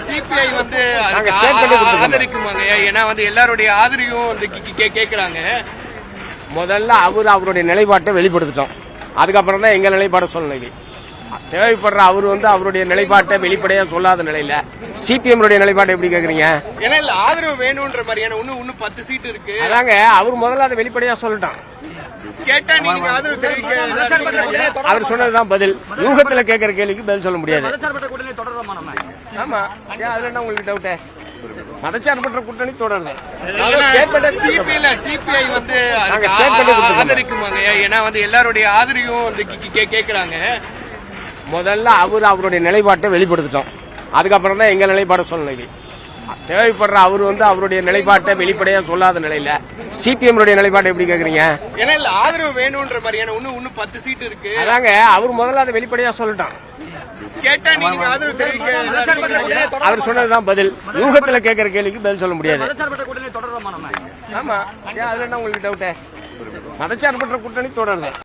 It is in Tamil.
சிபிஐ வந்து ஆதரிக்குமாங்க. ஏன்னா வந்து எல்லாருடைய ஆதரவையும் கேக்குறாங்க. முதல்ல அவருடைய நிலைப்பாட்டை வெளிப்படுத்திட்டோம். அதுக்கப்புறம் தான் எங்க நிலைப்பாட சொல்லணும். தேவைப்படுற அவரு வந்து அவருடைய நிலைப்பாட்டை வெளிப்படையா சொல்லாத நிலையில சிபிஎம் நிலைப்பாட்டை எப்படி கேக்குறீங்க? ஏன்னா ஆதரவு வேணும்ன்ற மாதிரியான இன்னும் 10 சீட் இருக்கு. அதாங்க அவர் முதல்ல அதை வெளிப்படையா சொல்லிட்டான். கேட்டா நீங்க ஆதரவு தெரிவிக்க அவர் சொன்னதுதான் பதில். யூகத்துல கேட்கிற கேள்விக்கு பதில் சொல்ல முடியாது. ஆமா, அதுல என்ன உங்களுக்கு டவுட்? மதச்சார்பற்ற கூட்டணி தொடருது. சிபிஐ வந்து ஆதரிக்குமாங்க. ஏன்னா வந்து எல்லாருடைய ஆதரவையும் கேக்குறாங்க. முதல்ல அவருடைய நிலைப்பாட்டை வெளிப்படுத்திட்டோம். அதுக்கப்புறம் தான் எங்க நிலைப்பாட சொல்லணும். தேவைப்படுற அவரு வந்து அவருடைய நிலைப்பாட்டை வெளிப்படையா சொல்லாத நிலையில சிபிஎம் நிலைப்பாட்டை எப்படி கேக்குறீங்க? ஏன்னா ஆதரவு வேணும்ன்ற மாதிரியான இன்னும் 10 சீட் இருக்கு. அதாங்க அவர் முதல்ல அதை வெளிப்படையா சொல்லிட்டான். கேட்டா நீங்க ஆதரவு தெரிவிக்க அவர் சொன்னதுதான் பதில். யூகத்துல கேட்கிற கேள்விக்கு பதில் சொல்ல முடியாது. ஆமா, அதுல என்ன உங்களுக்கு டவுட்? மதச்சார்பற்ற கூட்டணி தொடருது.